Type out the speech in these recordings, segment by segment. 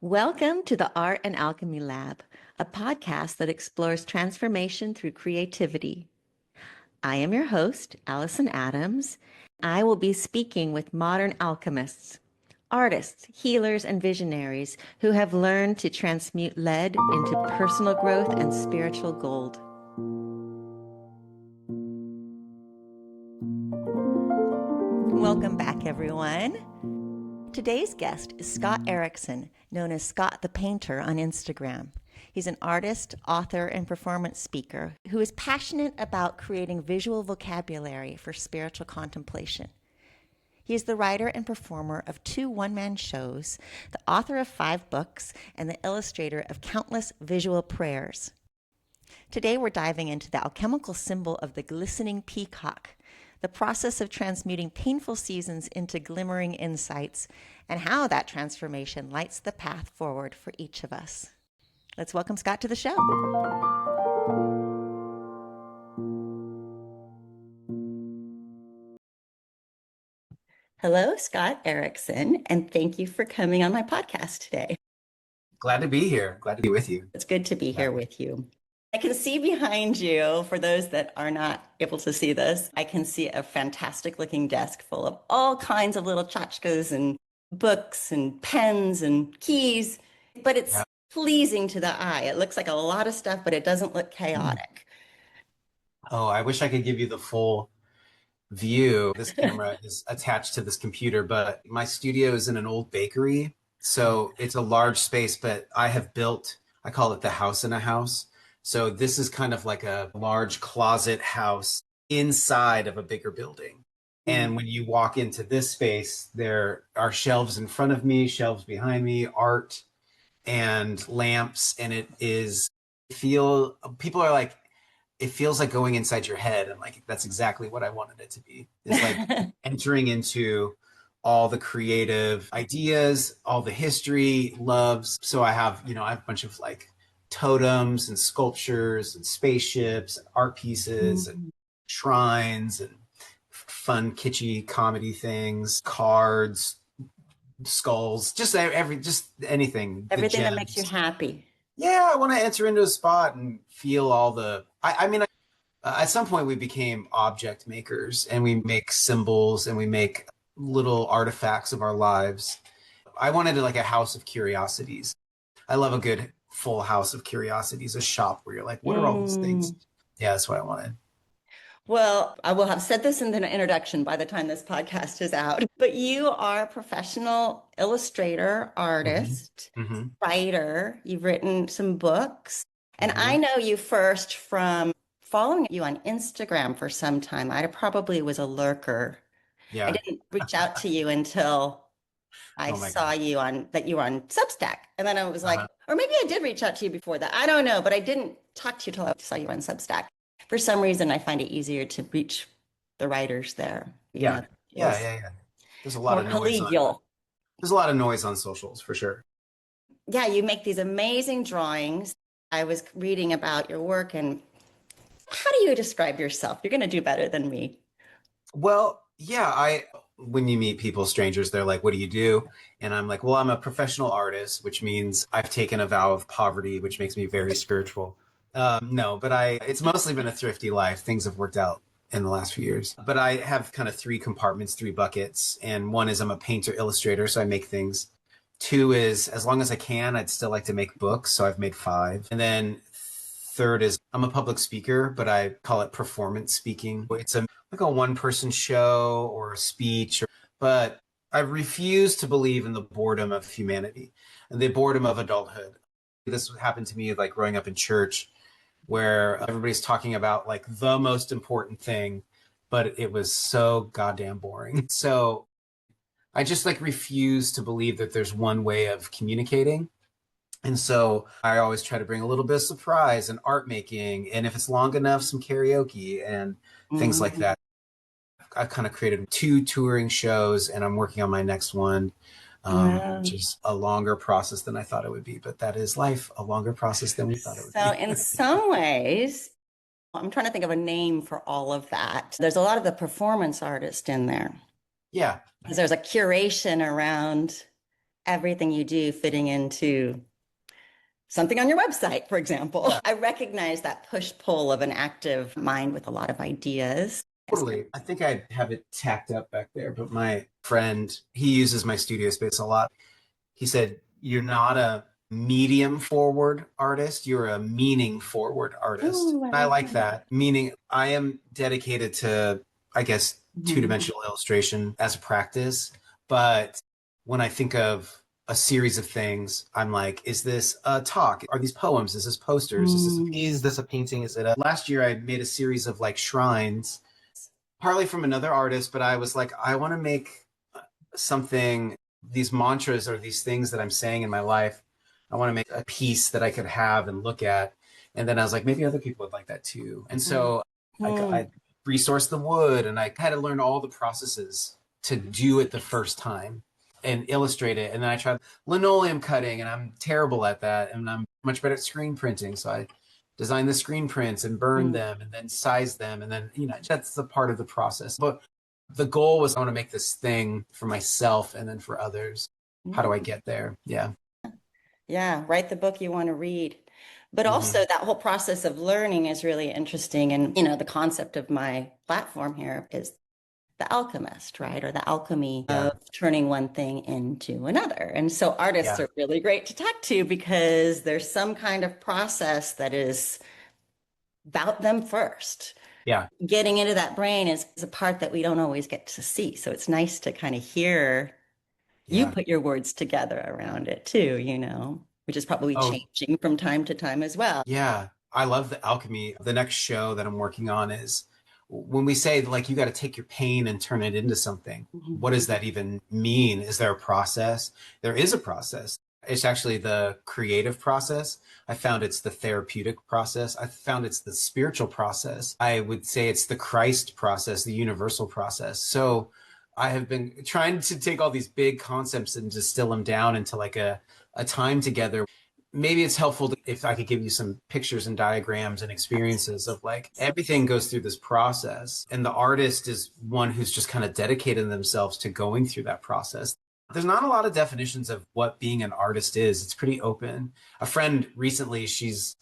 Welcome to the Art and Alchemy Lab, a podcast that explores transformation through creativity. I am your host, Allison Adams. I will be speaking with modern alchemists, artists, healers, and visionaries who have learned to transmute lead into personal growth and spiritual gold. Welcome back, everyone. Today's guest is Scott Erikson, known as Scott the Painter on Instagram. He's an artist, author, and performance speaker who is passionate about creating visual vocabulary for spiritual contemplation. He is the writer and performer of 2 one-man shows, the author of 5 books, and the illustrator of countless visual prayers. Today we're diving into the alchemical symbol of the glistening peacock, the process of transmuting painful seasons into glimmering insights, and how that transformation lights the path forward for each of us. Let's welcome Scott to the show. Hello, Scott Erikson, and thank you for coming on my podcast today. Glad to be here. Glad to be with you. It's good to be here with you. I can see behind you, for those that are not able to see this, I can see a fantastic looking desk full of all kinds of little tchotchkes and books and pens and keys, but it's pleasing to the eye. It looks like a lot of stuff, but it doesn't look chaotic. Oh, I wish I could give you the full view. This camera is attached to this computer, but my studio is in an old bakery. So it's a large space, but I have built, I call it the house in a house. So this is kind of like a large closet house inside of a bigger building. And when you walk into this space, there are shelves in front of me, shelves behind me, art and lamps. And people are like, it feels like going inside your head. And like, that's exactly what I wanted it to be. It's like entering into all the creative ideas, all the history, loves. So I have a bunch of like totems and sculptures and spaceships and art pieces and shrines and fun kitschy comedy things, cards, skulls, just anything. Everything that makes you happy. Yeah, I want to enter into a spot and feel all the at some point we became object makers and we make symbols and we make little artifacts of our lives. I wanted like a house of curiosities. I love a good full house of curiosities, a shop where you're like, what are all these things? Yeah, that's what I wanted. Well, I will have said this in the introduction by the time this podcast is out, but you are a professional illustrator, artist, writer. You've written some books. And I know you first from following you on Instagram for some time. I probably was a lurker. Yeah. I didn't reach out to you until I saw you that you were on Substack. And then I was like, or maybe I did reach out to you before that. I don't know, but I didn't talk to you till I saw you on Substack. For some reason, I find it easier to reach the writers there. Yeah. There's a lot of noise. There's a lot of noise on socials for sure. Yeah, you make these amazing drawings. I was reading about your work, and how do you describe yourself? You're going to do better than me. Well, yeah, when you meet people, strangers, they're like, what do you do? And I'm like, well, I'm a professional artist, which means I've taken a vow of poverty, which makes me very spiritual. No, but it's mostly been a thrifty life. Things have worked out in the last few years. But I have kind of 3 compartments, 3 buckets. And 1 is I'm a painter illustrator, so I make things. 2 is, as long as I can, I'd still like to make books. So I've made 5. And then 3rd is I'm a public speaker, but I call it performance speaking. It's like a 1-person show or a speech, but I refuse to believe in the boredom of humanity and the boredom of adulthood. This happened to me like growing up in church, where everybody's talking about like the most important thing, but it was so goddamn boring. So I just like refuse to believe that there's one way of communicating. And so I always try to bring a little bit of surprise and art making. And if it's long enough, some karaoke and things like that. I've kind of created 2 touring shows and I'm working on my next one. Which is a longer process than I thought it would be, but that is life, a longer process than we thought it would be. So in some ways, I'm trying to think of a name for all of that. There's a lot of the performance artist in there. Yeah. Because there's a curation around everything you do fitting into something on your website, for example. Yeah. I recognize that push-pull of an active mind with a lot of ideas. Totally. I think I have it tacked up back there, but my friend, he uses my studio space a lot. He said, "You're not a medium forward artist, you're a meaning forward artist." Ooh, I like that. Meaning, I am dedicated to, I guess, two-dimensional illustration as a practice. But when I think of a series of things, I'm like, is this a talk? Are these poems? Is this posters? Is this a painting? Is it a... Last year, I made a series of like shrines, partly from another artist, but I was like, I want to make something, these mantras or these things that I'm saying in my life. I want to make a piece that I could have and look at. And then I was like, maybe other people would like that too. And so I resourced the wood, and I had to learn all the processes to do it the first time and illustrate it. And then I tried linoleum cutting, and I'm terrible at that. And I'm much better at screen printing. So I designed the screen prints and burned them and then sized them. And then, that's the part of the process. But the goal was, I want to make this thing for myself and then for others. How do I get there? Yeah. Yeah. Write the book you want to read. But also that whole process of learning is really interesting. And, the concept of my platform here is the alchemist, right? Or the alchemy of turning one thing into another. And so artists are really great to talk to because there's some kind of process that is about them first. Yeah. Getting into that brain is a part that we don't always get to see. So it's nice to kind of hear you put your words together around it too, which is probably changing from time to time as well. Yeah. I love the alchemy. The next show that I'm working on is, when we say like you got to take your pain and turn it into something, what does that even mean? Is there a process? There is a process. It's actually the creative process. I found it's the therapeutic process. I found it's the spiritual process. I would say it's the Christ process, the universal process. So I have been trying to take all these big concepts and distill them down into like a time together. Maybe it's helpful if I could give you some pictures and diagrams and experiences of like everything goes through this process. And the artist is one who's just kind of dedicated themselves to going through that process. There's not a lot of definitions of what being an artist is. It's pretty open. A friend recently, she's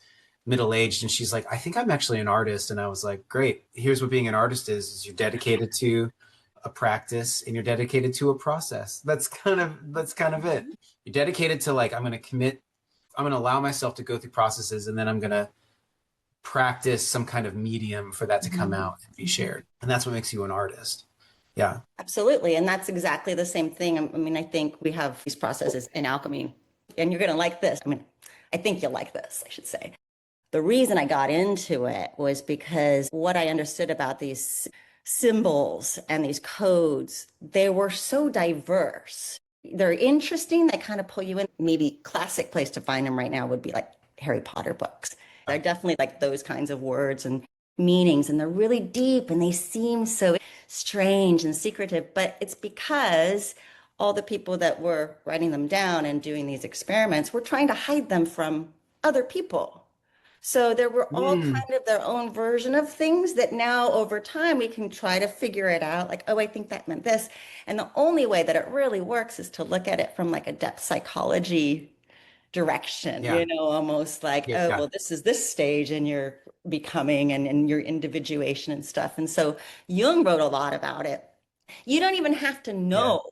middle-aged, and she's like, I think I'm actually an artist. And I was like, great. Here's what being an artist is you're dedicated to a practice and you're dedicated to a process. That's kind of it. You're dedicated to like, I'm going to allow myself to go through processes, and then I'm going to practice some kind of medium for that to come out and be shared. And that's what makes you an artist. Yeah. Absolutely. And that's exactly the same thing. I mean, I think we have these processes in alchemy, and you're going to like this. I mean, I think you'll like this, I should say. The reason I got into it was because what I understood about these symbols and these codes, they were so diverse. They're interesting. They kind of pull you in. Maybe classic place to find them right now would be like Harry Potter books. They're definitely like those kinds of words and meanings, and they're really deep, and they seem so strange and secretive, but it's because all the people that were writing them down and doing these experiments were trying to hide them from other people. So there were all kind of their own version of things that now over time we can try to figure it out. Like, oh, I think that meant this. And the only way that it really works is to look at it from like a depth psychology direction, almost like, well, this is this stage in your becoming and your individuation and stuff. And so Jung wrote a lot about it. You don't even have to know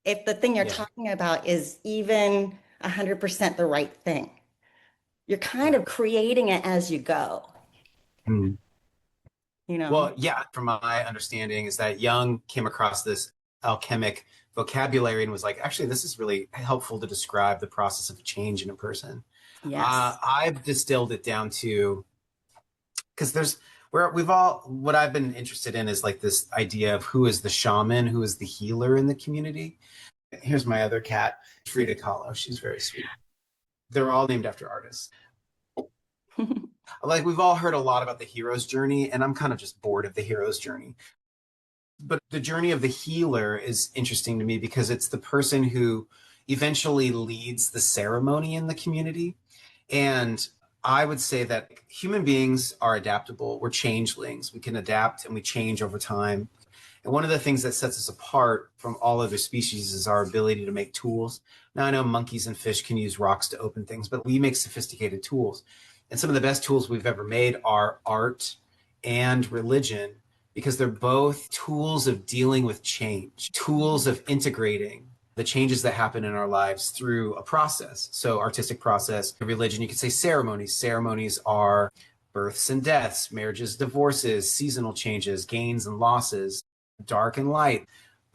if the thing you're talking about is even 100% the right thing. You're kind of creating it as you go. Well, from my understanding is that Jung came across this alchemic vocabulary and was like, actually, this is really helpful to describe the process of change in a person. Yes. I've distilled it down to, because what I've been interested in is like this idea of who is the shaman, who is the healer in the community. Here's my other cat, Frida Kahlo. She's very sweet. They're all named after artists. Like, we've all heard a lot about the hero's journey, and I'm kind of just bored of the hero's journey. But the journey of the healer is interesting to me because it's the person who eventually leads the ceremony in the community. And I would say that human beings are adaptable. We're changelings. We can adapt and we change over time. And one of the things that sets us apart from all other species is our ability to make tools. Now, I know monkeys and fish can use rocks to open things, but we make sophisticated tools. And some of the best tools we've ever made are art and religion, because they're both tools of dealing with change, tools of integrating the changes that happen in our lives through a process. So, artistic process, religion, you could say ceremonies. Ceremonies are births and deaths, marriages, divorces, seasonal changes, gains and losses, dark and light.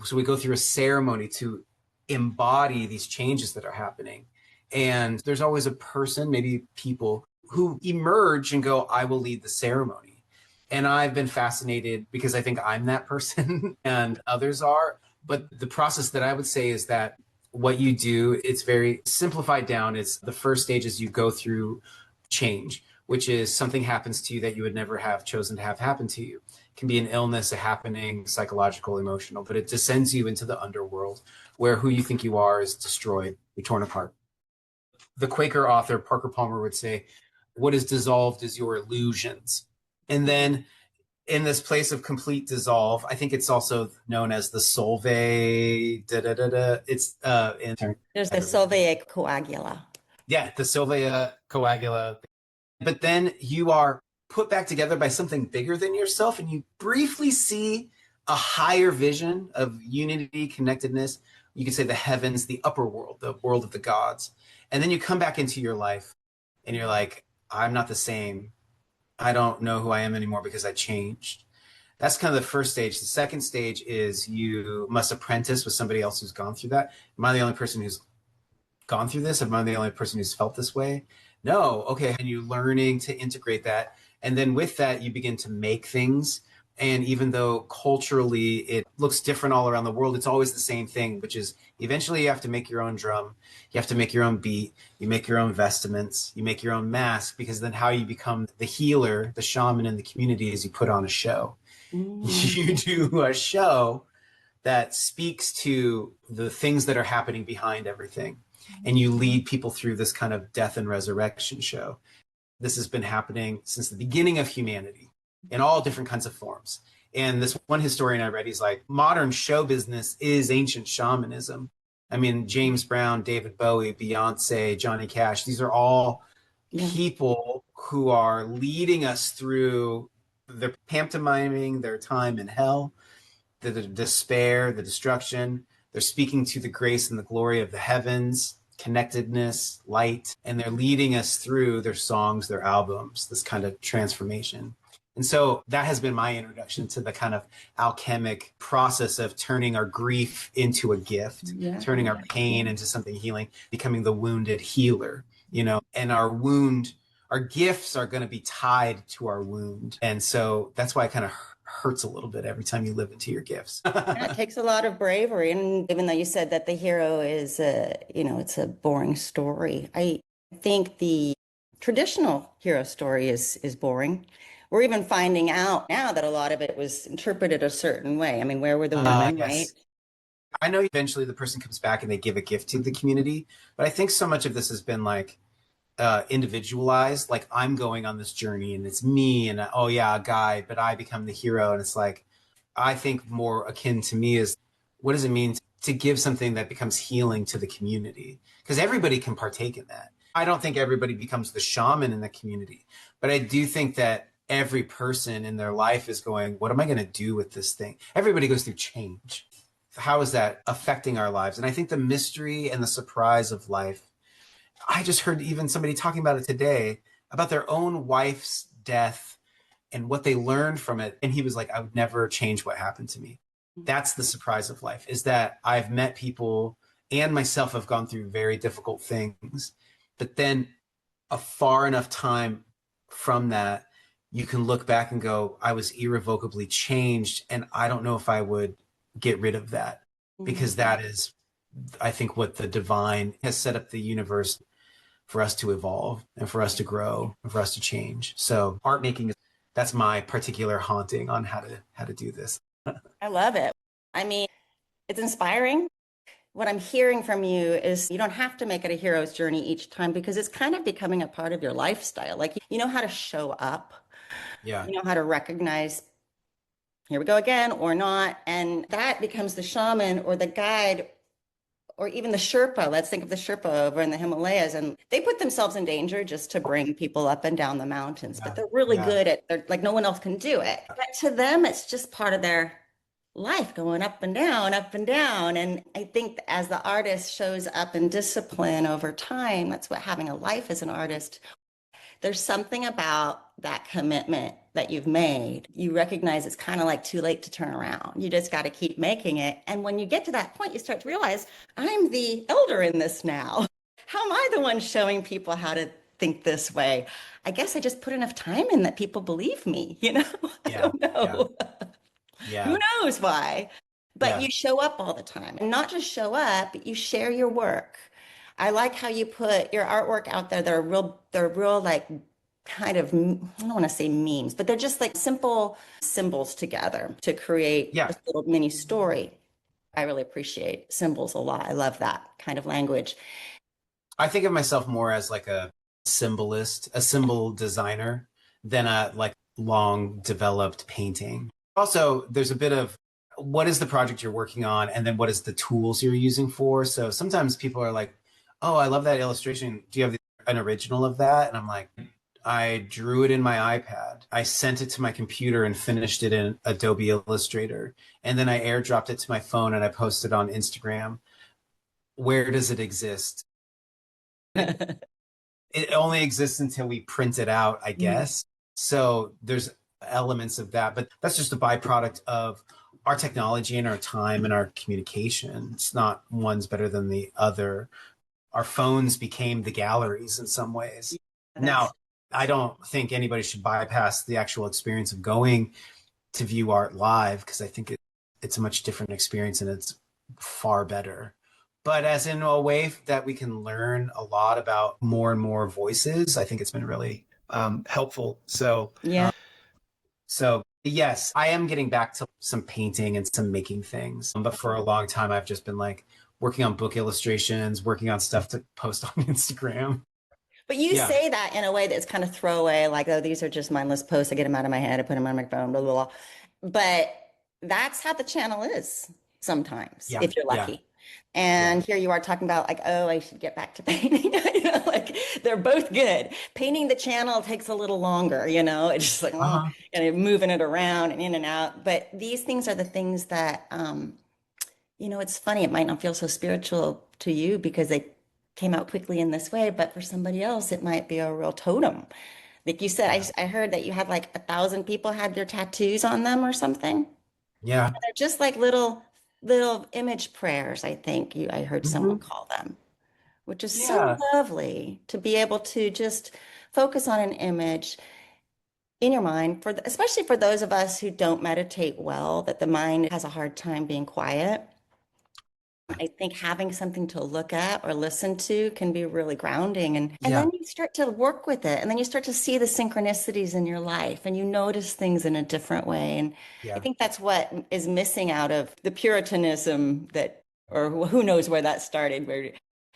So we go through a ceremony to embody these changes that are happening. And there's always a person, maybe people, who emerge and go, I will lead the ceremony. And I've been fascinated because I think I'm that person and others are. But the process that I would say is that what you do, it's very simplified down. It's the first stage is you go through change, which is something happens to you that you would never have chosen to have happen to you. It can be an illness, a happening, psychological, emotional, but it descends you into the underworld where who you think you are is destroyed, you're torn apart. The Quaker author Parker Palmer would say, what is dissolved is your illusions. And then in this place of complete dissolve, I think it's also known as the Solvay. It's There's the Solvay coagula. Yeah, the Solvay coagula. But then you are put back together by something bigger than yourself, and you briefly see a higher vision of unity, connectedness. You could say the heavens, the upper world, the world of the gods. And then you come back into your life and you're like, I'm not the same. I don't know who I am anymore because I changed. That's kind of the first stage. The second stage is you must apprentice with somebody else who's gone through that. Am I the only person who's gone through this? Am I the only person who's felt this way? No. Okay. And you're learning to integrate that. And then with that, you begin to make things. And even though culturally it looks different all around the world, it's always the same thing, which is eventually you have to make your own drum. You have to make your own beat. You make your own vestments. You make your own mask, because then how you become the healer, the shaman in the community is you put on a show. You do a show that speaks to the things that are happening behind everything. And you lead people through this kind of death and resurrection show. This has been happening since the beginning of humanity in all different kinds of forms. And this one historian I read, he's like, modern show business is ancient shamanism. I mean, James Brown, David Bowie, Beyonce, Johnny Cash, these are all people who are leading us through, they're pantomiming their time in hell, the despair, the destruction. They're speaking to the grace and the glory of the heavens, connectedness, light, and they're leading us through their songs, their albums, this kind of transformation. And so that has been my introduction to the kind of alchemic process of turning our grief into a gift, turning our pain into something healing, becoming the wounded healer, you know, and our gifts are going to be tied to our wound. And so that's why it kind of hurts a little bit every time you live into your gifts. It takes a lot of bravery. And even though you said that the hero is it's a boring story, I think the traditional hero story is boring. We're even finding out now that a lot of it was interpreted a certain way. I mean, where were the women, yes. right? I know eventually the person comes back and they give a gift to the community, but I think so much of this has been like individualized. Like, I'm going on this journey and it's me and oh yeah, a guy, but I become the hero. And it's like, I think more akin to me is, what does it mean to give something that becomes healing to the community? Because everybody can partake in that. I don't think everybody becomes the shaman in the community, but I do think that every person in their life is going, what am I going to do with this thing? Everybody goes through change. How is that affecting our lives? And I think the mystery and the surprise of life, I just heard even somebody talking about it today, about their own wife's death and what they learned from it. And he was like, I would never change what happened to me. That's the surprise of life, is that I've met people and myself have gone through very difficult things, but then a far enough time from that, you can look back and go, I was irrevocably changed. And I don't know if I would get rid of that, because that is, I think, what the divine has set up the universe for us to evolve and for us to grow and for us to change. So art making, that's my particular haunting on how to do this. I love it. I mean, it's inspiring. What I'm hearing from you is you don't have to make it a hero's journey each time, because it's kind of becoming a part of your lifestyle. Like, you know how to show up. Yeah. You know how to recognize here we go again, or not. And that becomes the shaman or the guide or even the Sherpa. Let's think of the Sherpa over in the Himalayas. And they put themselves in danger just to bring people up and down the mountains. But Yeah. they're really Yeah. good at, they're like, no one else can do it. But to them, it's just part of their life going up and down, up and down. And I think as the artist shows up in discipline over time, that's what having a life as an artist, there's something about that commitment that you've made. You recognize it's kind of like too late to turn around. You just got to keep making it. And when you get to that point, you start to realize I'm the elder in this now. How am I the one showing people how to think this way? I guess I just put enough time in that people believe me, you know? I Yeah. don't Yeah. know. Who Yeah. knows why? But Yeah. you show up all the time. And not just show up, but you share your work. I like how you put your artwork out there. They're real like kind of, I don't want to say memes, but they're just like simple symbols together to create Yeah. this little mini story. I really appreciate symbols a lot. I love that kind of language. I think of myself more as like a symbolist, a symbol designer than a like long developed painting. Also, there's a bit of what is the project you're working on and then what is the tools you're using for. So sometimes people are like, "Oh, I love that illustration. Do you have an original of that?" And I'm like, I drew it in my iPad. I sent it to my computer and finished it in Adobe Illustrator. And then I airdropped it to my phone and I posted on Instagram. Where does it exist? It only exists until we print it out, I guess. So there's elements of that, but that's just a byproduct of our technology and our time and our communication. It's not one's better than the other. Our phones became the galleries in some ways. That's Now, I don't think anybody should bypass the actual experience of going to view art live because I think it's a much different experience and it's far better. But as in a way that we can learn a lot about more and more voices, I think it's been really helpful. yeah. So yes, I am getting back to some painting and some making things. But for a long time, I've just been like working on book illustrations, working on stuff to post on Instagram. But you Yeah. say that in a way that's kind of throwaway, like, oh, these are just mindless posts. I get them out of my head, I put them on my phone, blah, blah, blah. But that's how the channel is sometimes, Yeah. if you're Yeah. lucky. Yeah. And here you are talking about like, oh, I should get back to painting. You know, like they're both good. Painting the channel takes a little longer, you know, it's just like, oh, Uh-huh. and moving it around and in and out. But these things are the things that, it's funny. It might not feel so spiritual to you because they came out quickly in this way, but for somebody else, it might be a real totem. Like you said, Yeah. I heard that you had like 1,000 people had their tattoos on them or something. Yeah. They're just like little image prayers, I think I heard someone Mhm. call them, which is so Yeah. lovely to be able to just focus on an image in your mind especially for those of us who don't meditate well, that the mind has a hard time being quiet. I think having something to look at or listen to can be really grounding. And Yeah. then you start to work with it. And then you start to see the synchronicities in your life and you notice things in a different way. And I Yeah. think that's what is missing out of the Puritanism that, or who knows where that started, where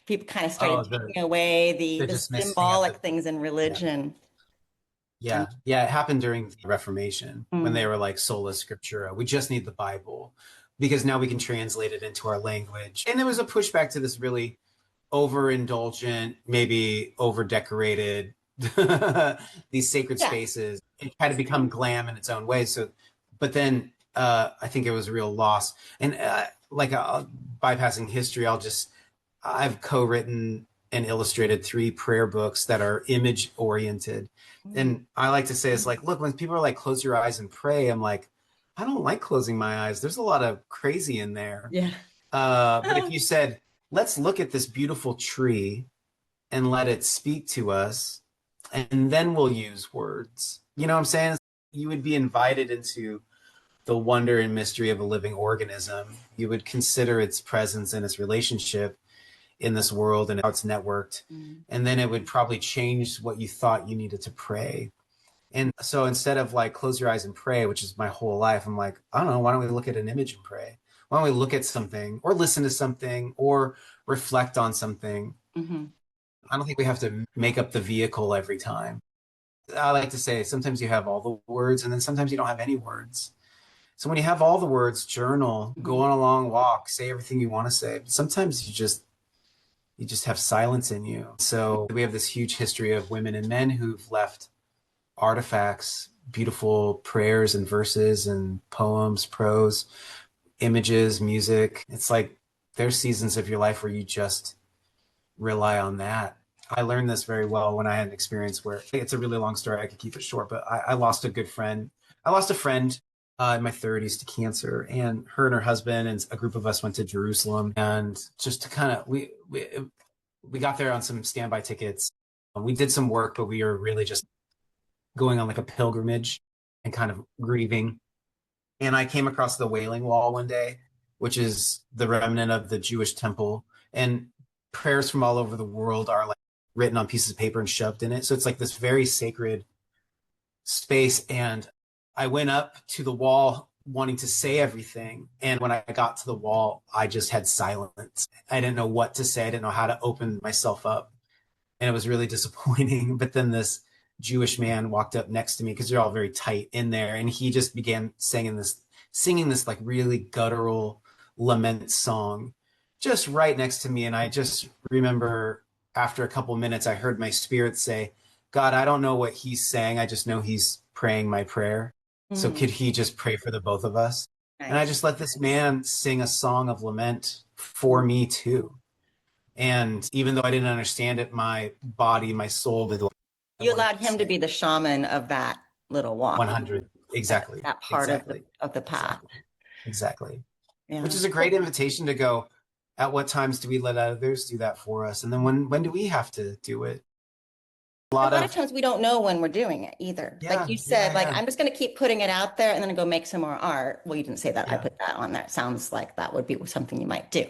people kind of started Oh, the taking away the, the the dismissing of symbolic the things in yeah. religion. And Yeah. Yeah. It happened during the Reformation when mm, they were like sola scriptura. We just need the Bible because now we can translate it into our language. And there was a pushback to this really overindulgent, maybe over decorated these sacred yeah. spaces. It had to become glam in its own way. So, but then I think it was a real loss. And bypassing history, I've co-written and illustrated 3 prayer books that are image oriented. Mm, And I like to say, it's like, look, when people are like, close your eyes and pray, I'm like, I don't like closing my eyes. There's a lot of crazy in there. yeah. But if you said, let's look at this beautiful tree and let it speak to us, and then we'll use words. You know what I'm saying? You would be invited into the wonder and mystery of a living organism. You would consider its presence and its relationship in this world and how it's networked. Mm, And then it would probably change what you thought you needed to pray. And so instead of like close your eyes and pray, which is my whole life, I'm like, I don't know, why don't we look at an image and pray? Why don't we look at something or listen to something or reflect on something? mhm. I don't think we have to make up the vehicle every time. I like to say sometimes you have all the words and then sometimes you don't have any words. So when you have all the words, journal, go Mhm. on a long walk, say everything you want to say. But sometimes you just have silence in you. So we have this huge history of women and men who've left artifacts, beautiful prayers and verses and poems, prose, images, music. It's like there's seasons of your life where you just rely on that. I learned this very well when I had an experience where it's a really long story. I could keep it short, but I lost a good friend. I lost a friend in my 30s to cancer, and her and her husband and a group of us went to Jerusalem, and just to kind of we got there on some standby tickets. We did some work, but we were really just going on like a pilgrimage and kind of grieving. And I came across the Wailing Wall one day, which is the remnant of the Jewish temple. And prayers from all over the world are like written on pieces of paper and shoved in it. So it's like this very sacred space. And I went up to the wall wanting to say everything. And when I got to the wall, I just had silence. I didn't know what to say. I didn't know how to open myself up. And it was really disappointing. But then this Jewish man walked up next to me because they're all very tight in there, and he just began singing this like really guttural lament song, just right next to me. And I just remember after a couple of minutes, I heard my spirit say, "God, I don't know what he's saying. I just know he's praying my prayer. So Mm, could he just pray for the both of us?" And I nice. just let this man sing a song of lament for me too. And even though I didn't understand it, my body, my soul did what I You wanted allowed to him to say. be the shaman of that little walk, 100. Exactly. that part of Exactly. the path. Exactly. Exactly. Which Yeah. is a great invitation to go, at what times do we let others do that for us? And then when do we have to do it? A A lot lot of of, times we don't know when we're doing it either. Like yeah, you yeah, said, like yeah, I'm just going to keep putting it out there and then go make some more art. Well, you didn't say that. I yeah. put that on there. It sounds like that would be something you might do.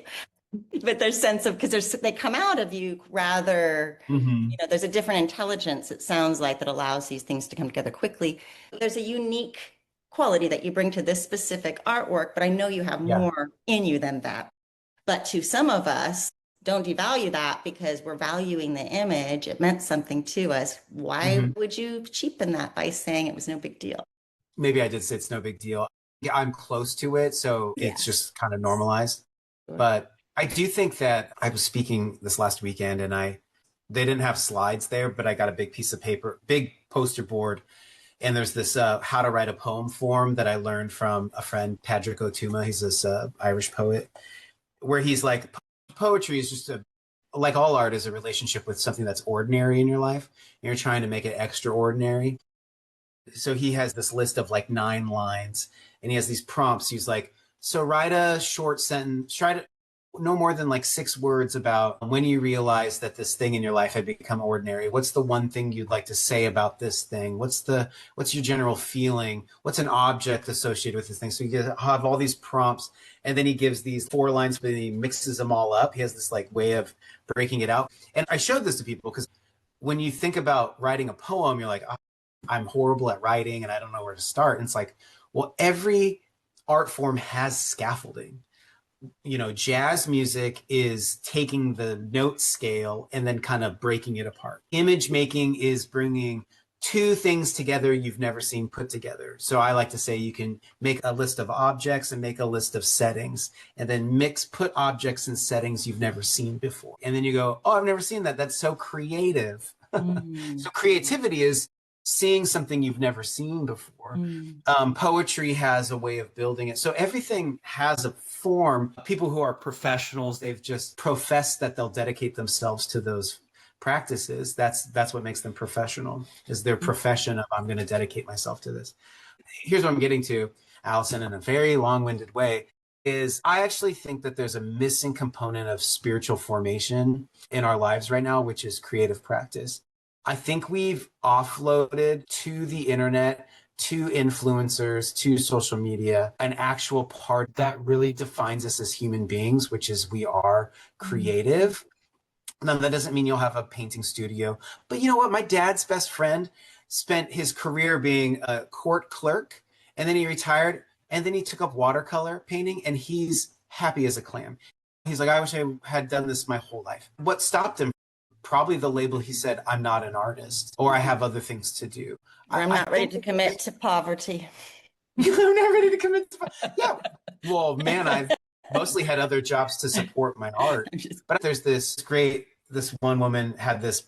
But there's sense of because they come out of you rather, Hmm. there's a different intelligence, it sounds like, that allows these things to come together quickly. There's a unique quality that you bring to this specific artwork, but I know you have Yeah. more in you than that. But to some of us, don't devalue that because we're valuing the image. It meant something to us. Why Hmm. would you cheapen that by saying it was no big deal? Maybe I did say it's no big deal. Yeah, I'm close to it, so it's Yes. just kind of normalized. Sure. But I do think that I was speaking this last weekend, and they didn't have slides there, but I got a big piece of paper, big poster board, and there's this how to write a poem form that I learned from a friend, Patrick Otuma. He's this Irish poet, where he's like, poetry is just like all art is a relationship with something that's ordinary in your life, and you're trying to make it extraordinary. So he has this list of like 9 lines, and he has these prompts. He's like, so write a short sentence, try to no more than like 6 words about when you realize that this thing in your life had become ordinary. What's the one thing you'd like to say about this thing? What's your general feeling? What's an object associated with this thing? So you have all these prompts, and then he gives these 4 lines, but he mixes them all up. He has this like way of breaking it out. And I showed this to people because when you think about writing a poem, you're like, oh, I'm horrible at writing and I don't know where to start. And it's like, well, every art form has scaffolding. Jazz music is taking the note scale and then kind of breaking it apart. Image making is bringing two things together you've never seen put together. So I like to say you can make a list of objects and make a list of settings, and then put objects and settings you've never seen before. And then you go, oh, I've never seen that. That's so creative. Mm, So creativity is seeing something you've never seen before. mm, Poetry has a way of building it. So everything has a form. People who are professionals, they've just professed that they'll dedicate themselves to those practices. That's what makes them professional, is their mm. profession of, I'm going to dedicate myself to this. Here's what I'm getting to, Allison, in a very long-winded way, is I actually think that there's a missing component of spiritual formation in our lives right now, which is creative practice. I think we've offloaded to the internet, to influencers, to social media, an actual part that really defines us as human beings, which is we are Mm. creative. Now, that doesn't mean you'll have a painting studio, but you know what? My dad's best friend spent his career being a court clerk, and then he retired, and then he took up watercolor painting, and he's happy as a clam. He's like, I wish I had done this my whole life. What stopped him? Probably the label. He said, I'm not an artist, or I have other things to do. Or I'm I not ready think to that commit to poverty. I'm not ready to commit to yeah. Well, man, I've mostly had other jobs to support my art. But there's this one woman had this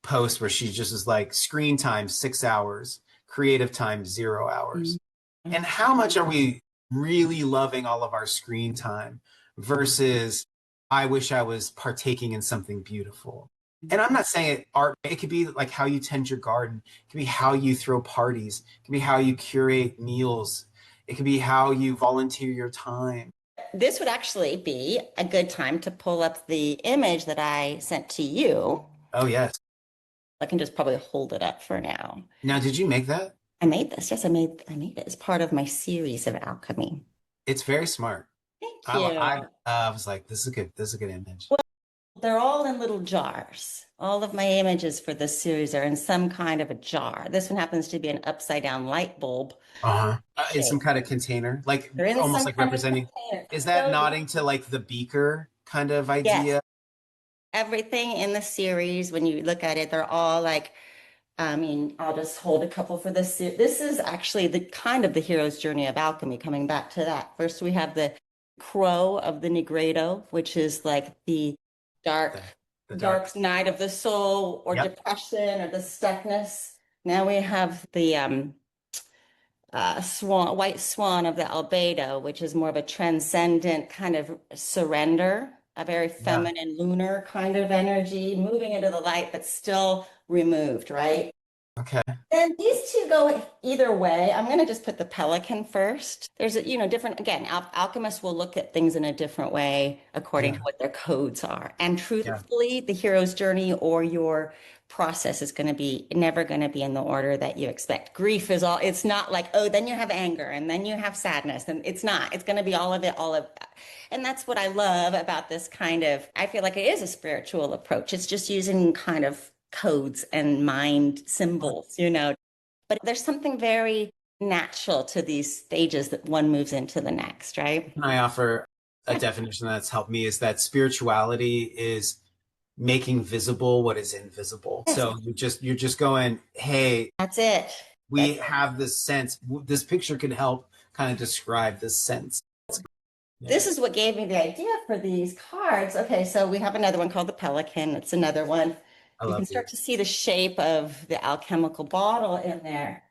post where she just is like screen time 6 hours, creative time 0 hours. And how much are we really loving all of our screen time versus I wish I was partaking in something beautiful. And I'm not saying art, it could be like how you tend your garden, it could be how you throw parties, it could be how you curate meals, it could be how you volunteer your time. This would actually be a good time to pull up the image that I sent to you. Oh, yes. I can just probably hold it up for now. Now, did you make that? I made this. Yes, I made it as part of my series of alchemy. It's very smart. Thank I was like, this is a good image. Well, they're all in little jars. All of my images for this series are in some kind of a jar. This one happens to be an upside down light bulb. Uh-huh. In some kind of container, like They're in almost some like kind representing. of container. Is that So, nodding to like the beaker kind of idea? yes, everything in the series, when you look at it, they're all like, I mean, I'll just hold a couple for this. This is actually the kind of the hero's journey of alchemy, coming back to that. First, we have the crow of the Negredo, which is like the dark, The dark dark. night of the soul or Yep. depression or the stuckness. Now we have the swan, white swan of the albedo, which is more of a transcendent kind of surrender, a very Yeah. feminine, lunar kind of energy, moving into the light, but still removed, right? Okay. And these two go either way. I'm going to just put the pelican first. There's a, different, again, alchemists will look at things in a different way according to Yeah. what their codes are. And Yeah. truthfully, the hero's journey or your process is going to be never going to be in the order that you expect. Grief is all, it's not like, oh, then you have anger and then you have sadness. And it's not, it's going to be all of it, all of that. And that's what I love about this kind of, I feel like it is a spiritual approach. It's just using kind of codes and mind symbols, but there's something very natural to these stages that one moves into the next, right? Can I offer a definition that's helped me is that spirituality is making visible what is invisible. Yes, So you're just going, hey, that's it. we have this sense. This picture can help kind of describe this sense. Yeah. This is what gave me the idea for these cards. Okay, so we have another one called the Pelican. It's another one. I You can love start these. to see the shape of the alchemical bottle in there.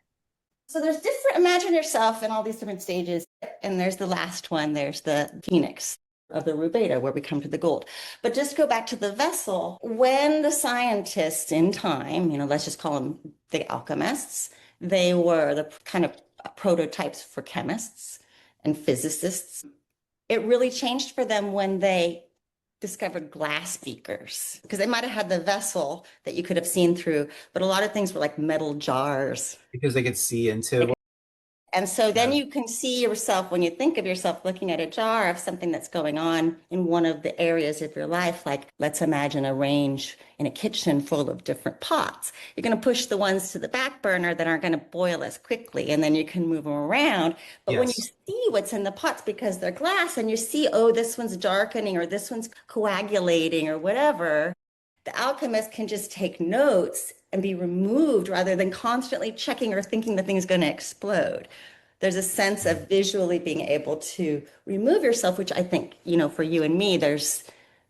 So there's different, imagine yourself in all these different stages. And there's the last one, there's the phoenix of the rubedo, where we come to the gold. But just go back to the vessel. When the scientists in time, let's just call them the alchemists, they were the kind of prototypes for chemists and physicists. It really changed for them when they discovered glass beakers, because they might have had the vessel that you could have seen through, but a lot of things were like metal jars. Because they could see into. And so then Yeah. you can see yourself, when you think of yourself looking at a jar of something that's going on in one of the areas of your life, like let's imagine a range in a kitchen full of different pots. You're going to push the ones to the back burner that aren't going to boil as quickly, and then you can move them around. But when you Yes. see what's in the pots because they're glass and you see, oh, this one's darkening or this one's coagulating or whatever, the alchemist can just take notes and be removed rather than constantly checking or thinking the thing's going to explode. There's a sense of visually being able to remove yourself, which I think, for you and me, there's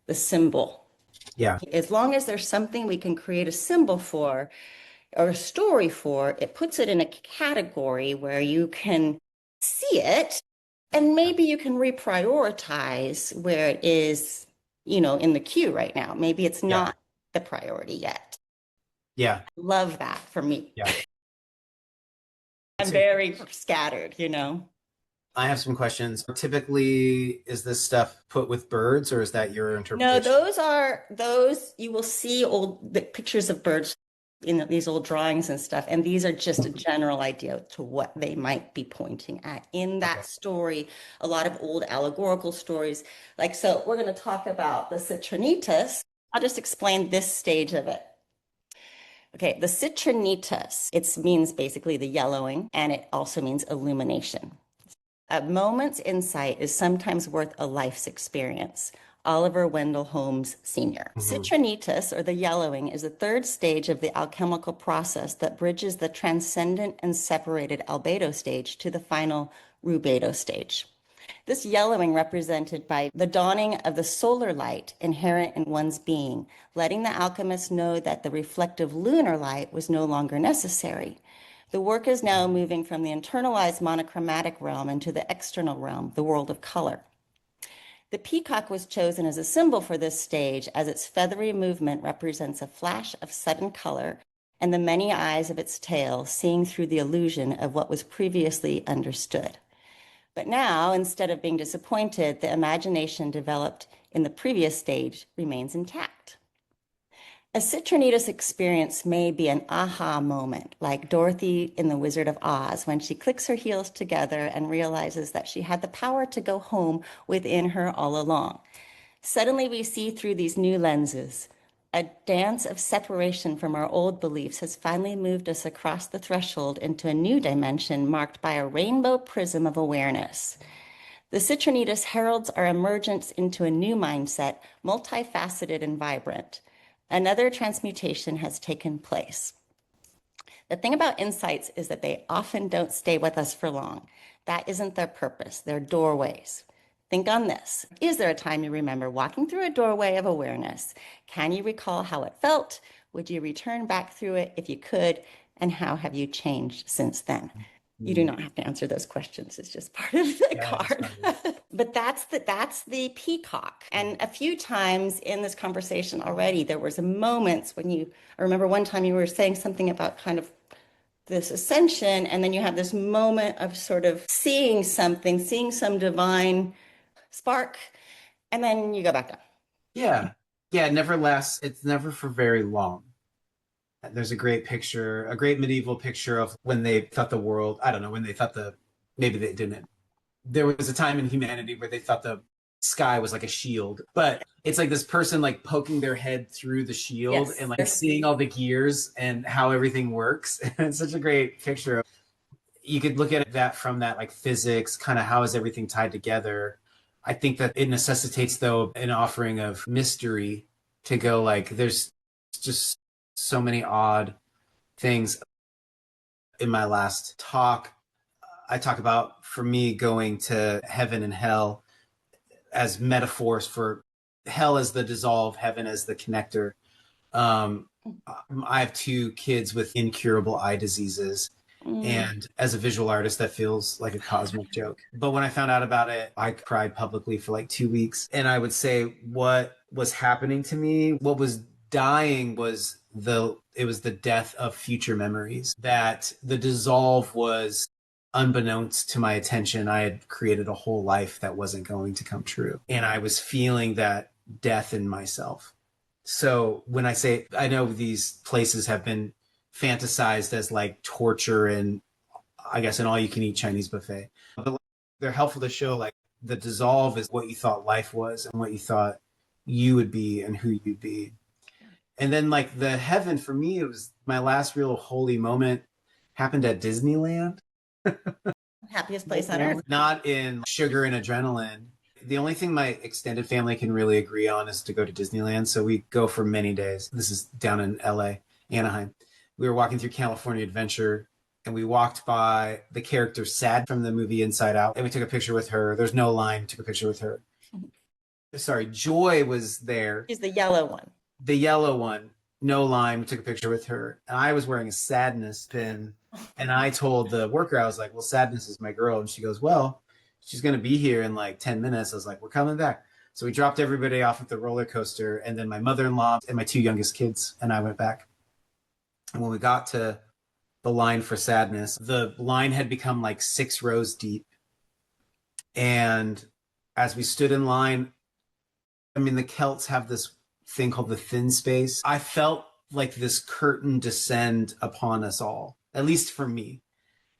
the symbol. Yeah. As long as there's something we can create a symbol for or a story for, it puts it in a category where you can see it and maybe you can reprioritize where it is, in the queue right now. Maybe it's Yeah. not the priority yet. Yeah. Love that for me. Yeah. I'm very scattered. I have some questions. Typically, is this stuff put with birds, or is that your No, interpretation? those you will see the pictures of birds in these old drawings and stuff. And these are just a general idea to what they might be pointing at in that Okay. story. A lot of old allegorical stories. Like, so we're going to talk about the citronitas. I'll just explain this stage of it. Okay, the citronitas, it means basically the yellowing, and it also means illumination. A moment's insight is sometimes worth a life's experience. Oliver Wendell Holmes Sr. Mhm. Citronitis, or the yellowing, is the third stage of the alchemical process that bridges the transcendent and separated albedo stage to the final rubedo stage. This yellowing represented by the dawning of the solar light inherent in one's being, letting the alchemist know that the reflective lunar light was no longer necessary. The work is now moving from the internalized monochromatic realm into the external realm, the world of color. The peacock was chosen as a symbol for this stage as its feathery movement represents a flash of sudden color and the many eyes of its tail seeing through the illusion of what was previously understood. But now, instead of being disappointed, the imagination developed in the previous stage remains intact. A citronitis experience may be an aha moment, like Dorothy in The Wizard of Oz, when she clicks her heels together and realizes that she had the power to go home within her all along. Suddenly, we see through these new lenses. A dance of separation from our old beliefs has finally moved us across the threshold into a new dimension marked by a rainbow prism of awareness. The citronitis heralds our emergence into a new mindset, multifaceted and vibrant. Another transmutation has taken place. The thing about insights is that they often don't stay with us for long. That isn't their purpose, they're doorways. Think on this. Is there a time you remember walking through a doorway of awareness? Can you recall how it felt? Would you return back through it if you could? And how have you changed since then? You do not have to answer those questions. It's just part of the Yeah, card. But that's the peacock. And a few times in this conversation already, there was moments when I remember one time you were saying something about kind of this ascension, and then you have this moment of sort of seeing something, seeing some divine spark, and then you go back down. Yeah. Yeah, it never lasts. It's never for very long. There's a great picture, a great medieval picture of when they thought the world, I don't know, when they thought maybe they didn't. There was a time in humanity where they thought the sky was like a shield, but it's like this person like poking their head through the shield Yes. and like seeing all the gears and how everything works. And it's such a great picture. You could look at that from that like physics, kind of how is everything tied together. I think that it necessitates though an offering of mystery to go like there's just so many odd things. In my last talk, I talk about for me going to heaven and hell as metaphors for hell as the dissolve, heaven as the connector. Um, I have two kids with incurable eye diseases. And as a visual artist, that feels like a cosmic joke. But when I found out about it, I cried publicly for like 2 weeks. And I would say what was happening to me, what was dying was it was the death of future memories. That the dissolve was unbeknownst to my attention. I had created a whole life that wasn't going to come true. And I was feeling that death in myself. So when I say, I know these places have been fantasized as like torture and I guess an all you can eat Chinese buffet, but they're helpful to show like the dissolve is what you thought life was and what you thought you would be and who you'd be. And then like the heaven for me, it was my last real holy moment happened at Disneyland. Happiest place on earth. Not in sugar and adrenaline. The only thing my extended family can really agree on is to go to Disneyland. So we go for many days. This is down in LA, Anaheim. We were walking through California Adventure and we walked by the character Sad from the movie Inside Out. And we took a picture with her. There's no line, took a picture with her. Sorry, Joy was there. She's the yellow one. The yellow one, no line, we took a picture with her. And I was wearing a sadness pin. And I told the worker, I was like, well, Sadness is my girl. And she goes, well, she's going to be here in like 10 minutes. I was like, we're coming back. So we dropped everybody off at the roller coaster. And then my mother-in-law and my two youngest kids and I went back. And when we got to the line for Sadness, the line had become like 6 rows deep. And as we stood in line, I mean, the Celts have this thing called the thin space. I felt like this curtain descend upon us all, at least for me.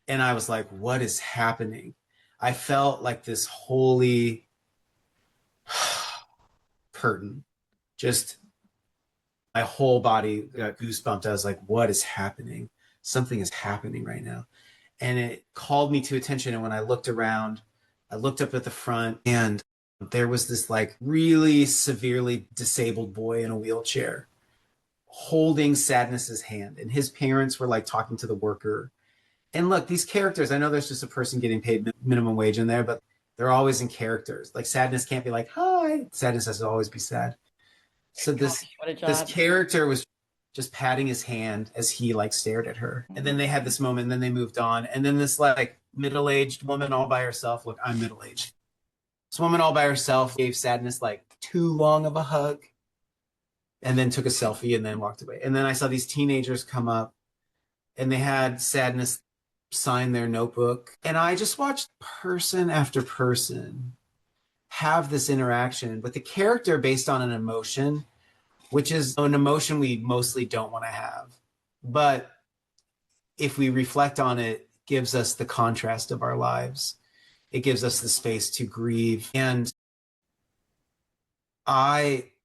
And I was like, what is happening? I felt like this holy curtain, just my whole body got goosebumped. I was like, what is happening? Something is happening right now. And it called me to attention. And when I looked around, I looked up at the front and there was this like really severely disabled boy in a wheelchair holding Sadness's hand, and his parents were like talking to the worker. And look, these characters, I know there's just a person getting paid minimum wage in there, but they're always in characters. Like Sadness can't be like, hi. Sadness has to always be sad. So Gosh, what a this job. character was just patting his hand as he like stared at her. And then they had this moment, and then they moved on. And then this like middle-aged woman all by herself. Look, I'm middle-aged. This woman all by herself gave Sadness like too long of a hug and then took a selfie and then walked away. And then I saw these teenagers come up and they had Sadness sign their notebook. And I just watched person after person have this interaction with the character based on an emotion, which is an emotion we mostly don't want to have. But if we reflect on it, gives us the contrast of our lives. It gives us the space to grieve. And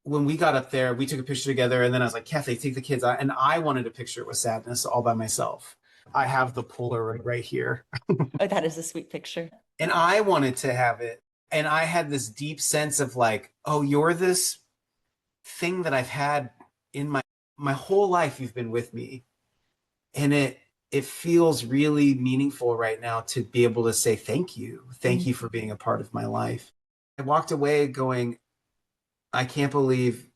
when we got up there, we took a picture together, and then I was like, Kathy, take the kids out. And I wanted a picture with Sadness all by myself. I have the Polaroid right here. Oh, that is a sweet picture. And I wanted to have it. And I had this deep sense of like, oh, you're this thing that I've had in my whole life. You've been with me. And it feels really meaningful right now to be able to say thank you. Thank you for being a part of my life. I walked away going, I can't believe,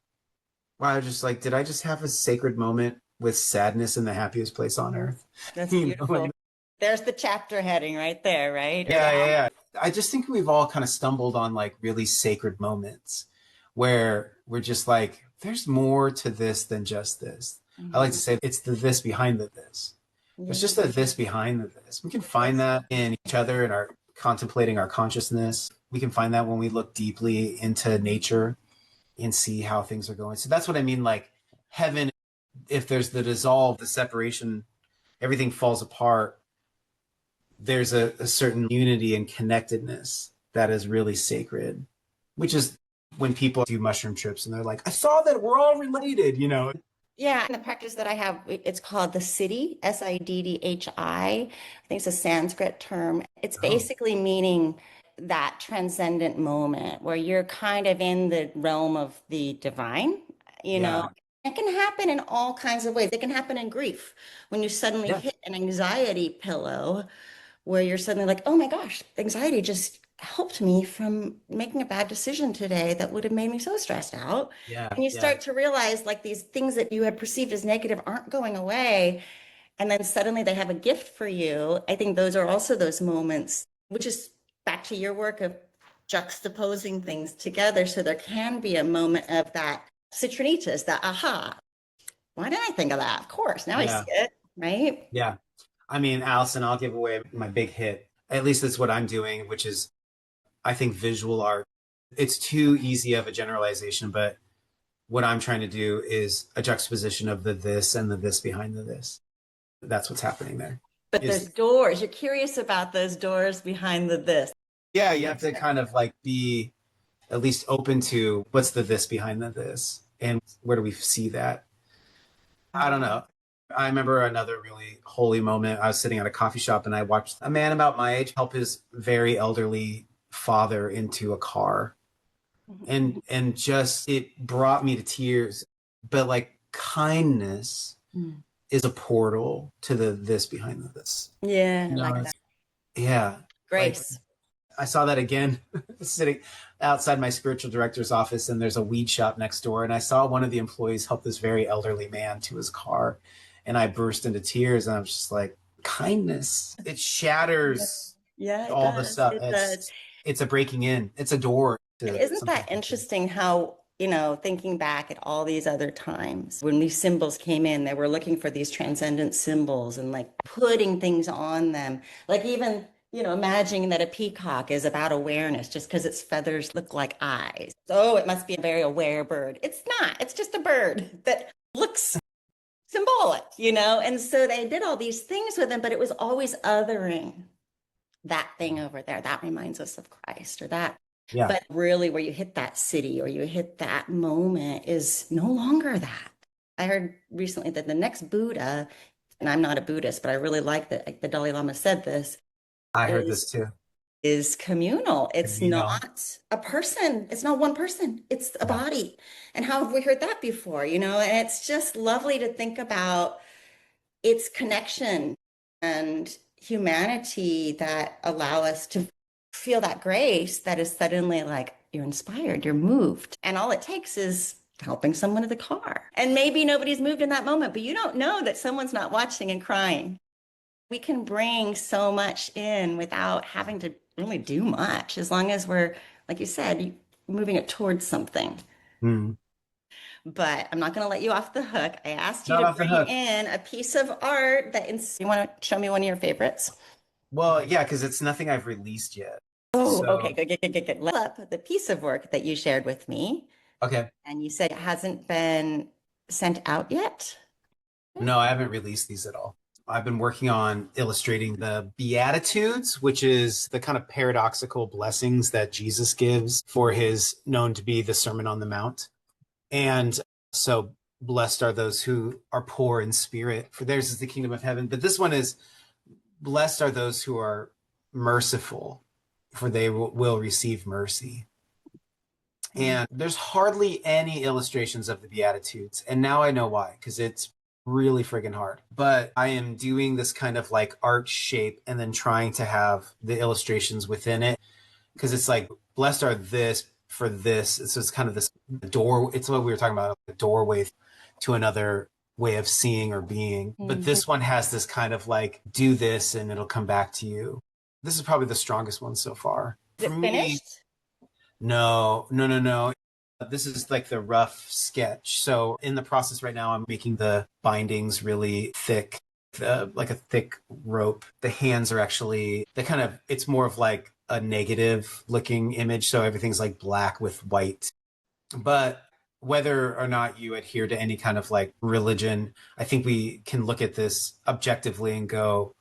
wow, I was just like, did I just have a sacred moment with Sadness in the happiest place on earth? That's You know, beautiful. like, There's the chapter heading right there, right? yeah. I just think we've all kind of stumbled on like really sacred moments where we're just like, there's more to this than just this. I like to say it's the this behind the this. There's just a this behind the this. We can find that in each other and our contemplating our consciousness. We can find that when we look deeply into nature and see how things are going. So that's what I mean. Like heaven, if there's the dissolve, the separation, everything falls apart. There's a certain unity and connectedness that is really sacred, which is when people do mushroom trips and they're like, I saw that we're all related, you know? Yeah, and the practice that I have, it's called the Siddhi, Siddhi. I think it's a Sanskrit term. It's basically meaning that transcendent moment where you're kind of in the realm of the divine, you know. It can happen in all kinds of ways. It can happen in grief when you suddenly hit an anxiety pillow where you're suddenly like, oh my gosh, anxiety just helped me from making a bad decision today that would have made me so stressed out. And you start to realize like these things that you had perceived as negative aren't going away. And then suddenly they have a gift for you. I think those are also those moments, which is back to your work of juxtaposing things together. So there can be a moment of that citrinitas, that aha. Why didn't I think of that? Of course, now I see it, right? Yeah. I mean, Allison, I'll give away my big hit. At least that's what I'm doing, which is, I think visual art, it's too easy of a generalization, but what I'm trying to do is a juxtaposition of the this and the this behind the this. That's what's happening there. But there's doors. You're curious about those doors behind the this. Yeah, you have to kind of like be at least open to what's the this behind the this and where do we see that? I don't know. I remember another really holy moment. I was sitting at a coffee shop and I watched a man about my age help his very elderly father into a car. And just it brought me to tears. But like kindness is a portal to the this behind the this. Yeah, You know, like that. Yeah. Grace. Like, I saw that again sitting outside my spiritual director's office, and there's a weed shop next door. And I saw one of the employees help this very elderly man to his car. And I burst into tears, and I was just like, kindness. It shatters all the stuff. It's a breaking in. It's a door. Isn't that interesting how, you know, thinking back at all these other times when these symbols came in, they were looking for these transcendent symbols and like putting things on them. Like even, you know, imagining that a peacock is about awareness just because its feathers look like eyes. Oh, it must be a very aware bird. It's not. It's just a bird that looks symbolic, you know? And so they did all these things with them, but it was always othering that thing over there. That reminds us of Christ or that. Yeah. But really where you hit that city or you hit that moment is no longer that. I heard recently that the next Buddha, and I'm not a Buddhist, but I really like that the Dalai Lama said this. I heard this too. is communal. It's You know, not a person. It's not one person. It's a yeah. body. And how have we heard that before? And it's just lovely to think about its connection and humanity that allow us to feel that grace that is suddenly like you're inspired, you're moved. And all it takes is helping someone to the car. And maybe nobody's moved in that moment, but you don't know that someone's not watching and crying. We can bring so much in without having to really do much, as long as we're, like you said, moving it towards something. Mm. But I'm not going to let you off the hook. I asked you Not to off the bring hook. in a piece of art you want to show me one of your favorites? Well, yeah, because it's nothing I've released yet. Oh, okay, So, good, good, good, good, good. Let's up the piece of work that you shared with me, okay. and you said it hasn't been sent out yet. No, I haven't released these at all. I've been working on illustrating the Beatitudes, which is the kind of paradoxical blessings that Jesus gives for his known to be the Sermon on the Mount. And so blessed are those who are poor in spirit, for theirs is the kingdom of heaven. But this one is blessed are those who are merciful, for they will receive mercy. And there's hardly any illustrations of the Beatitudes. And now I know why, because it's really friggin' hard. But I am doing this kind of like art shape and then trying to have the illustrations within it. Because it's like, blessed are this for this. So it's kind of this door. It's what we were talking about, a doorway to another way of seeing or being. But this one has this kind of like, do this and it'll come back to you. This is probably the strongest one so far. Is For it me, finished? no, no, no, no. This is like the rough sketch. So in the process right now, I'm making the bindings really thick, like a thick rope. The hands are actually, it's more of like a negative looking image. So everything's like black with white. But whether or not you adhere to any kind of like religion, I think we can look at this objectively and go,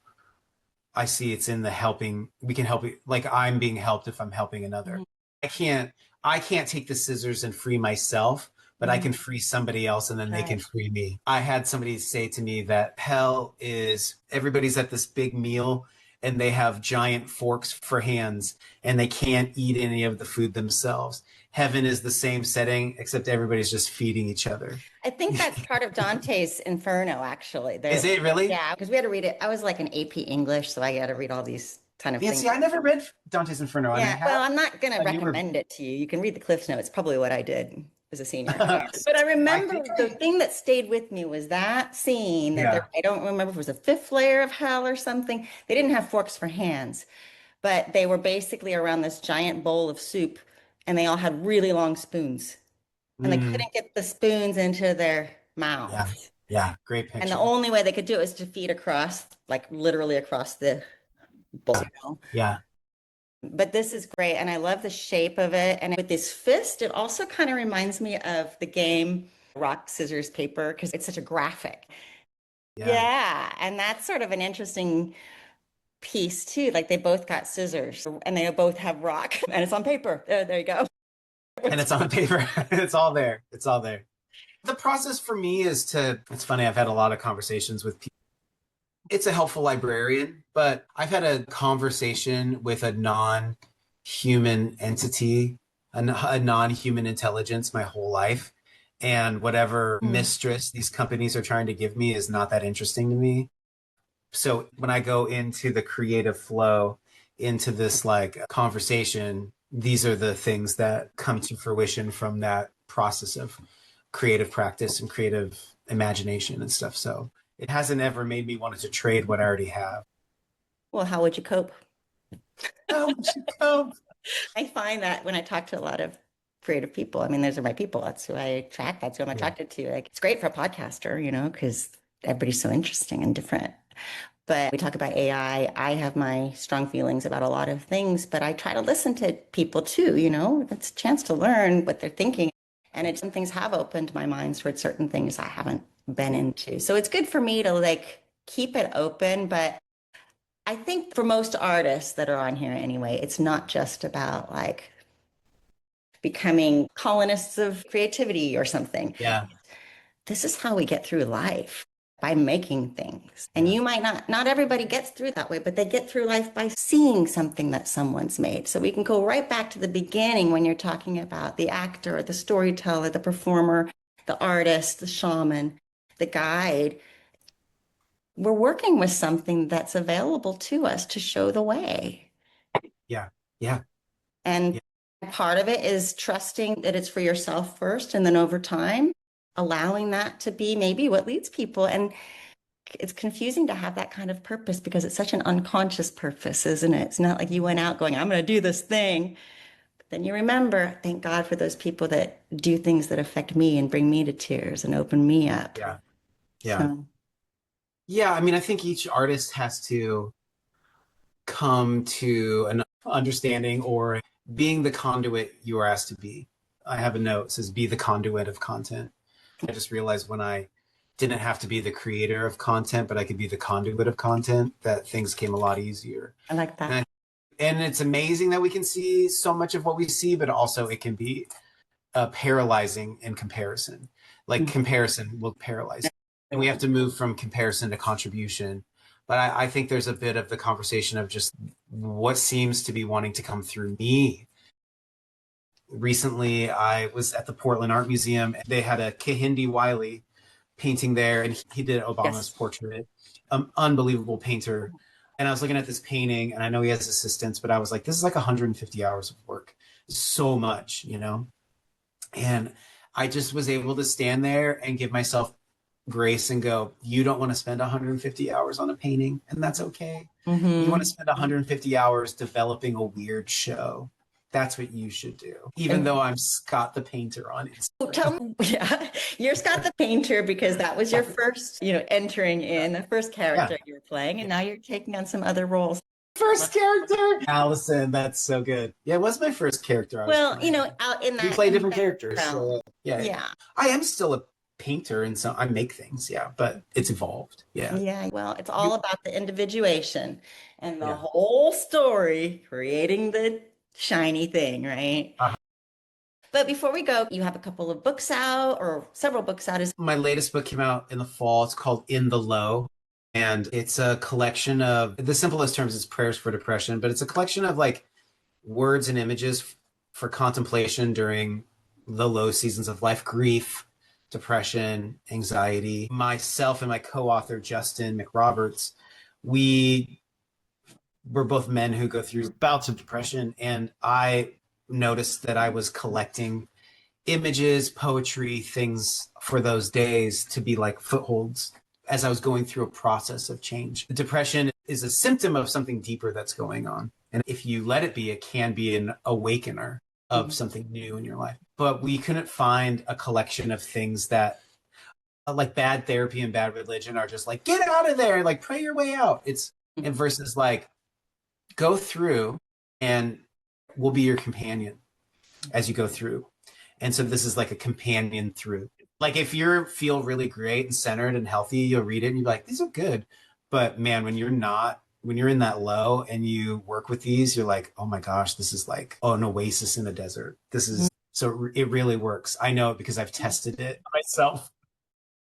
I see it's in the helping. We can help it. Like I'm being helped if I'm helping another. Mhm. I can't, I can't take the scissors and free myself, but I can free somebody else and then they can Right. free me. I had somebody say to me that hell is everybody's at this big meal and they have giant forks for hands and they can't eat any of the food themselves. Heaven is the same setting, except everybody's just feeding each other. I think that's part of Dante's Inferno, actually. Is it really? Yeah, because we had to read it. I was like an AP English, so I got to read all these kind of things. Nancy, I never read Dante's Inferno and I Yeah, well, have I'm not going to a newer. recommend it to you. You can read the Cliffs Notes, probably what I did as a senior. But I I remember think the thing that stayed with me was that scene that yeah. I don't remember if it was a fifth layer of hell or something. They didn't have forks for hands, but they were basically around this giant bowl of soup and they all had really long spoons and they Mm, couldn't get the spoons into their yeah. mouth. Yeah. Great And the picture. only way they could do it was to feed across, like literally across the bowl. Yeah. But this is great. And I love the shape of it. And with this fist, it also kind of reminds me of the game Rock, Scissors, Paper, because it's such a graphic. Yeah. Yeah. And that's sort of an interesting piece too. Like they both got scissors and they both have rock and it's on paper. There you go. And it's on paper. It's all there. It's all there. The process for me is it's funny. I've had a lot of conversations with people. It's a helpful librarian, but I've had a conversation with a non-human entity, a non-human intelligence my whole life. And whatever mistress these companies are trying to give me is not that interesting to me. So when I go into the creative flow, into this like conversation, these are the things that come to fruition from that process of creative practice and creative imagination and stuff. So it hasn't ever made me want to trade what I already have. Well, how would you cope? How would you cope? I find that when I talk to a lot of creative people, I mean, those are my people. That's who I attract. That's who I'm Yeah. attracted to. Like, it's great for a podcaster, because everybody's so interesting and different. But we talk about AI. I have my strong feelings about a lot of things, but I try to listen to people too, it's a chance to learn what they're thinking. And some things have opened my mind towards certain things I haven't been into. So it's good for me to like keep it open. But I think for most artists that are on here anyway, it's not just about like becoming colonists of creativity or something. Yeah. This is how we get through life. by making things. And you might not everybody gets through that way, but they get through life by seeing something that someone's made. So we can go right back to the beginning when you're talking about the actor, the storyteller, the performer, the artist, the shaman, the guide. We're working with something that's available to us to show the way. Yeah. Yeah. And part of it is trusting that it's for yourself first, and then over time, allowing that to be maybe what leads people. And it's confusing to have that kind of purpose because it's such an unconscious purpose, isn't it? It's not like you went out going, I'm going to do this thing. But then you remember, thank God for those people that do things that affect me and bring me to tears and open me up. Yeah. Yeah. So, Yeah. I mean, I think each artist has to come to an understanding or being the conduit you are asked to be. I have a note that says, be the conduit of content. I just realized when I didn't have to be the creator of content, but I could be the conduit of content, that things came a lot easier. I like that. And it's amazing that we can see so much of what we see, but also it can be paralyzing in comparison. Like comparison will paralyze. And we have to move from comparison to contribution. But I think there's a bit of the conversation of just what seems to be wanting to come through me. Recently, I was at the Portland Art Museum. They had a Kehinde Wiley painting there, and he did Obama's portrait. Unbelievable painter. And I was looking at this painting, and I know he has assistants, but I was like, this is like 150 hours of work. So much, you know? And I just was able to stand there and give myself grace and go, you don't want to spend 150 hours on a painting, and that's okay. You want to spend 150 hours developing a weird show. That's what you should do, even though I'm Scott the Painter on Instagram. Tell me, you're Scott the Painter because that was your first, entering in the first character you were playing, and now you're taking on some other roles. First character, Allison. That's so good. Yeah, it was my first character. Well, out in that, we play different characters. So, yeah. I am still a painter, and so I make things. Yeah, but it's evolved. Yeah. Well, it's all about the individuation and the whole story, creating the shiny thing, right? But before we go, you have a couple of books out, or several books out. My latest book came out in the fall. It's called In the Low. And it's a collection of, the simplest terms is prayers for depression, but it's a collection of like words and images for contemplation during the low seasons of life, grief, depression, anxiety. Myself and my co-author, Justin McRoberts, we were both men who go through bouts of depression. And I noticed that I was collecting images, poetry, things for those days to be like footholds as I was going through a process of change. Depression is a symptom of something deeper that's going on. And if you let it be, it can be an awakener of something new in your life. But we couldn't find a collection of things that, like bad therapy and bad religion, are just like, get out of there, like pray your way out. It's and versus like, go through and we'll be your companion as you go through. And so this is like a companion through. Like if you feel really great and centered and healthy, you'll read it and you'll be like, these are good. But man, when you're in that low and you work with these, you're like, oh my gosh, this is like an oasis in the desert. So it really works. I know it because I've tested it myself.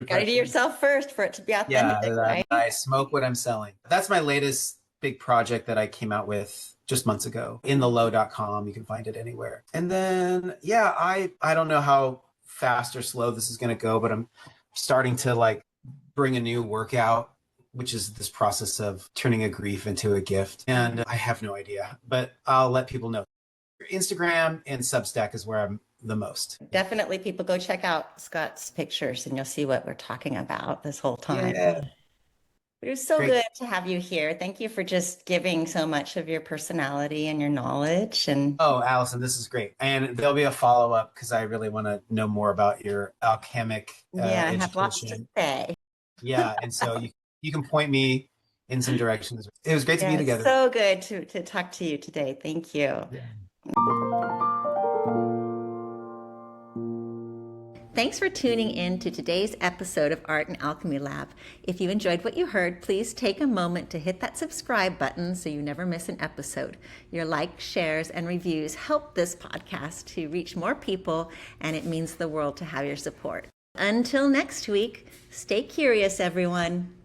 Got to do yourself first for it to be authentic, right? I smoke what I'm selling. That's my latest big project that I came out with just months ago. InTheLow.com. You can find it anywhere. And then, I don't know how fast or slow this is going to go, but I'm starting to like bring a new workout, which is this process of turning a grief into a gift. And I have no idea, but I'll let people know. Instagram and Substack is where I'm the most. Definitely people go check out Scott's pictures and you'll see what we're talking about this whole time. Yeah. It was so good to have you here. Thank you for just giving so much of your personality and your knowledge. And oh, Allison, this is great. And there'll be a follow-up because I really want to know more about your alchemic I have lots to say. Yeah, and so you can point me in some directions. It was great to be together. So good to talk to you today. Thank you. Yeah. Thanks for tuning in to today's episode of Art and Alchemy Lab. If you enjoyed what you heard, please take a moment to hit that subscribe button so you never miss an episode. Your likes, shares, and reviews help this podcast to reach more people, and it means the world to have your support. Until next week, stay curious, everyone.